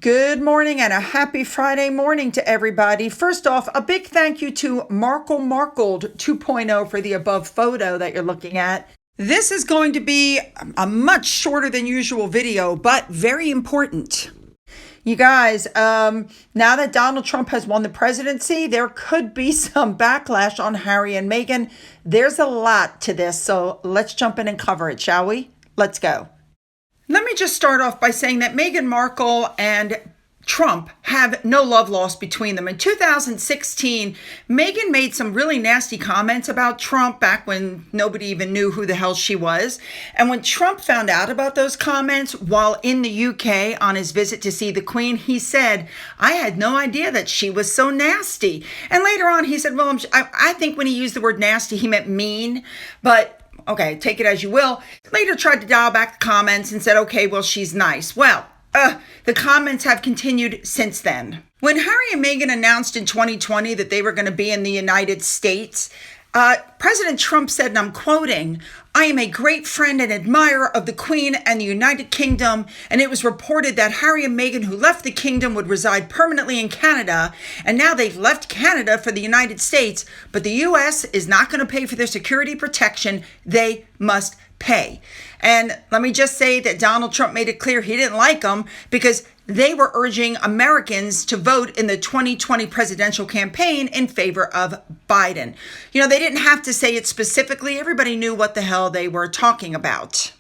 Good morning and a happy Friday morning to everybody. First off, a big thank you to Markled 2.0 for the above photo that you're looking at. This is going to be a much shorter than usual video, but very important. You guys, now that Donald Trump has won the presidency, there could be some backlash on Harry and Meghan. There's a lot to this, so let's jump in and cover it, shall we? Let's go. Let me just start off by saying that Meghan Markle and Trump have no love lost between them. In 2016, Meghan made some really nasty comments about Trump back when nobody even knew who the hell she was. And when Trump found out about those comments while in the UK on his visit to see the Queen, he said, "I had no idea that she was so nasty." And later on, he said, well, I think when he used the word nasty, he meant mean, but okay, take it as you will. Later tried to dial back the comments and said, okay, well, she's nice. Well, the comments have continued since then. When Harry and Meghan announced in 2020 that they were going to be in the United States, President Trump said, and I'm quoting, "I am a great friend and admirer of the Queen and the United Kingdom, and it was reported that Harry and Meghan, who left the kingdom, would reside permanently in Canada, and now they've left Canada for the United States, but the U.S. is not going to pay for their security protection. They must pay." And let me just say that Donald Trump made it clear he didn't like them because they were urging Americans to vote in the 2020 presidential campaign in favor of Biden. You know, they didn't have to say it specifically. Everybody knew what the hell they were talking about.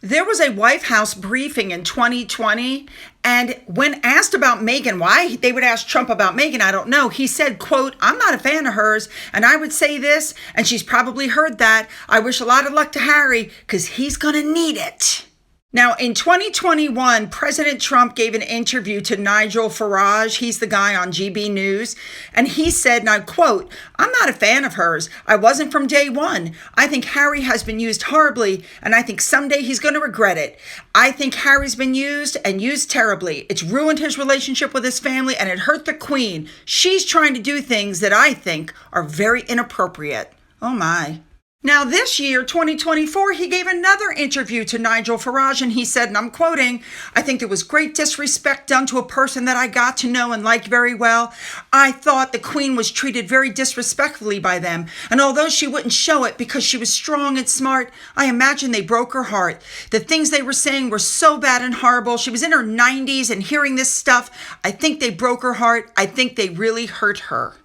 There was a White House briefing in 2020, and when asked about Meghan, why they would ask Trump about Meghan, I don't know. He said, quote, "I'm not a fan of hers, and I would say this, and she's probably heard that. I wish a lot of luck to Harry, because he's going to need it." Now, in 2021, President Trump gave an interview to Nigel Farage. He's the guy on GB News. And he said, and I quote, "I'm not a fan of hers. I wasn't from day one. I think Harry has been used horribly, and I think someday he's going to regret it. I think Harry's been used and used terribly. It's ruined his relationship with his family, and it hurt the Queen. She's trying to do things that I think are very inappropriate." Oh my. Now this year, 2024, he gave another interview to Nigel Farage and he said, and I'm quoting, "I think there was great disrespect done to a person that I got to know and like very well. I thought the Queen was treated very disrespectfully by them. And although she wouldn't show it because she was strong and smart, I imagine they broke her heart. The things they were saying were so bad and horrible. She was in her 90s and hearing this stuff, I think they broke her heart. I think they really hurt her."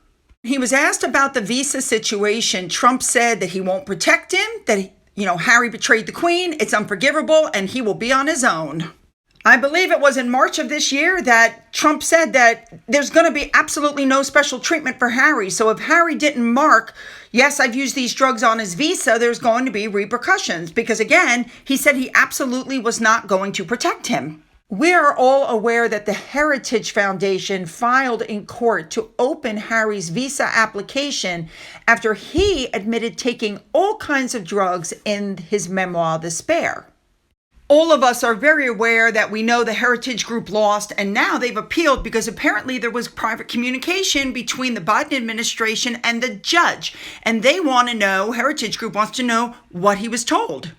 He was asked about the visa situation. Trump said that he won't protect him, that, Harry betrayed the Queen. It's unforgivable, and he will be on his own. I believe it was in March of this year that Trump said that there's going to be absolutely no special treatment for Harry. So if Harry didn't mark, "Yes, I've used these drugs on his visa," there's going to be repercussions. Because again, he said he absolutely was not going to protect him. We are all aware that the Heritage Foundation filed in court to open Harry's visa application after he admitted taking all kinds of drugs in his memoir, The Spare. All of us are very aware that we know the Heritage Group lost, and now they've appealed because apparently there was private communication between the Biden administration and the judge, and they want to know, Heritage Group wants to know what he was told.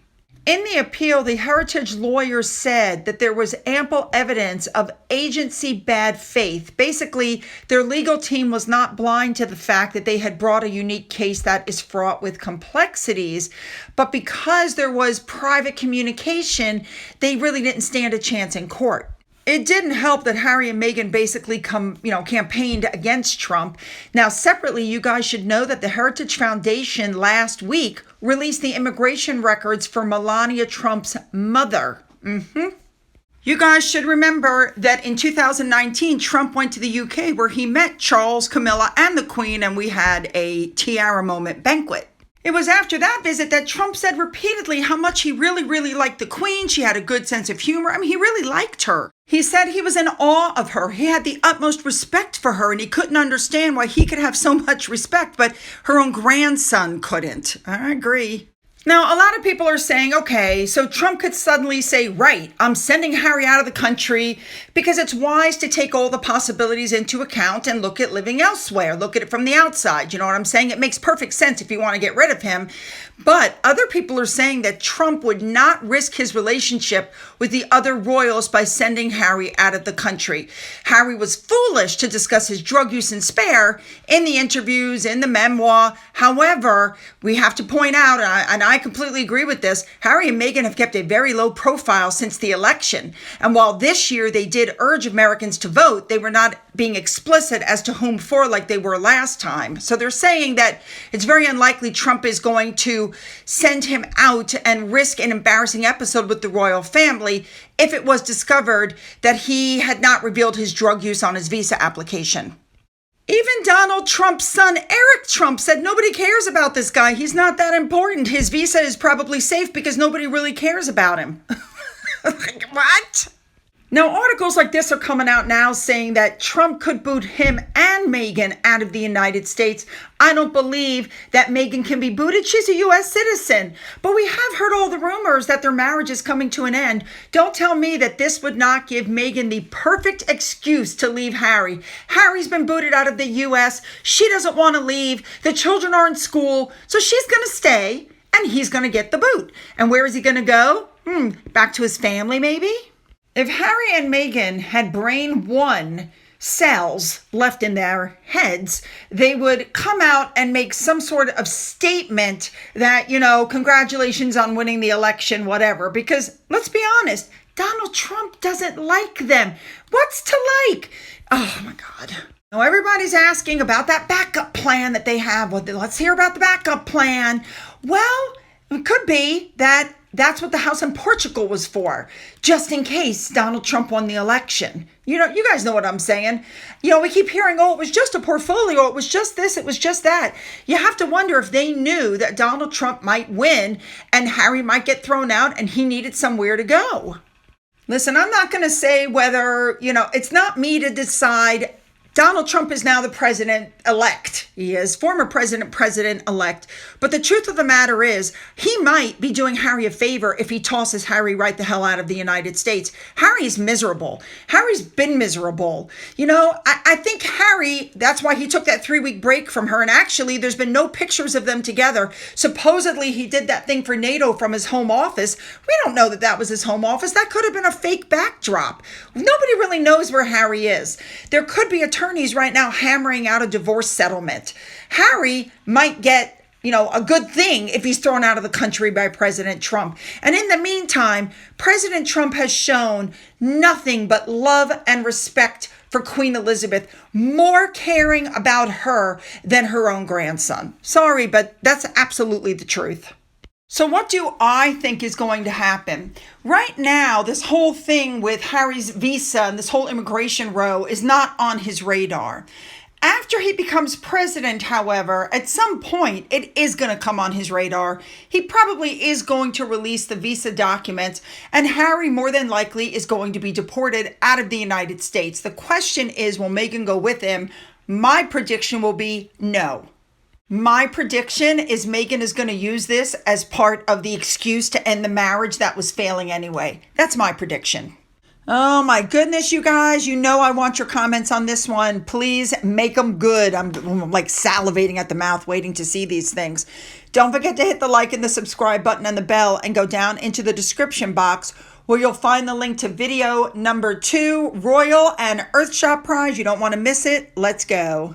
In the appeal, the Heritage lawyers said that there was ample evidence of agency bad faith. Basically, their legal team was not blind to the fact that they had brought a unique case that is fraught with complexities, but because there was private communication, they really didn't stand a chance in court. It didn't help that Harry and Meghan basically campaigned against Trump. Now, separately, you guys should know that the Heritage Foundation last week released the immigration records for Melania Trump's mother. You guys should remember that in 2019, Trump went to the UK where he met Charles, Camilla, and the Queen, and we had a tiara moment banquet. It was after that visit that Trump said repeatedly how much he really, really liked the Queen. She had a good sense of humor. I mean, he really liked her. He said he was in awe of her. He had the utmost respect for her, and he couldn't understand why he could have so much respect, but her own grandson couldn't. I agree. Now, a lot of people are saying, okay, so Trump could suddenly say, right, I'm sending Harry out of the country because it's wise to take all the possibilities into account and look at living elsewhere, look at it from the outside. You know what I'm saying? It makes perfect sense if you want to get rid of him. But other people are saying that Trump would not risk his relationship with the other royals by sending Harry out of the country. Harry was foolish to discuss his drug use and spare in the interviews, in the memoir. However, we have to point out, and I completely agree with this, Harry and Meghan have kept a very low profile since the election. And while this year they did urge Americans to vote, they were not being explicit as to whom for like they were last time. So they're saying that it's very unlikely Trump is going to send him out and risk an embarrassing episode with the royal family if it was discovered that he had not revealed his drug use on his visa application. Even Donald Trump's son, Eric Trump, said nobody cares about this guy. He's not that important. His visa is probably safe because nobody really cares about him. What? Now, articles like this are coming out now saying that Trump could boot him and Meghan out of the United States. I don't believe that Meghan can be booted. She's a U.S. citizen. But we have heard all the rumors that their marriage is coming to an end. Don't tell me that this would not give Meghan the perfect excuse to leave Harry. Harry's been booted out of the U.S. She doesn't want to leave. The children are in school. So she's going to stay and he's going to get the boot. And where is he going to go? Back to his family, maybe? If Harry and Meghan had brain 1 cells left in their heads, they would come out and make some sort of statement that, congratulations on winning the election, whatever. Because let's be honest, Donald Trump doesn't like them. What's to like? Oh my God. Now everybody's asking about that backup plan that they have. Well, let's hear about the backup plan. Well, it could be that that's what the house in Portugal was for, just in case Donald Trump won the election. You guys know what I'm saying. We keep hearing, it was just a portfolio. It was just this. It was just that. You have to wonder if they knew that Donald Trump might win and Harry might get thrown out and he needed somewhere to go. Listen, I'm not going to say whether, it's not me to decide. Donald Trump is now the president-elect. He is former president-elect. But the truth of the matter is, he might be doing Harry a favor if he tosses Harry right the hell out of the United States. Harry's miserable. Harry's been miserable. I think Harry, that's why he took that 3-week break from her. And actually, there's been no pictures of them together. Supposedly, he did that thing for NATO from his home office. We don't know that that was his home office. That could have been a fake backdrop. Nobody really knows where Harry is. There could be attorneys right now hammering out a divorce settlement. Harry might get, a good thing if he's thrown out of the country by President Trump. And in the meantime, President Trump has shown nothing but love and respect for Queen Elizabeth, more caring about her than her own grandson. Sorry, but that's absolutely the truth. So what do I think is going to happen? Right now, this whole thing with Harry's visa and this whole immigration row is not on his radar. After he becomes president, however, at some point, it is going to come on his radar. He probably is going to release the visa documents, and Harry more than likely is going to be deported out of the United States. The question is, will Meghan go with him? My prediction will be no. My prediction is Meghan is going to use this as part of the excuse to end the marriage that was failing anyway. That's my prediction. Oh my goodness, you guys, I want your comments on this one. Please make them good. I'm like salivating at the mouth waiting to see these things. Don't forget to hit the like and the subscribe button and the bell and go down into the description box where you'll find the link to video number 2, Royal and Earthshot Prize. You don't want to miss it. Let's go.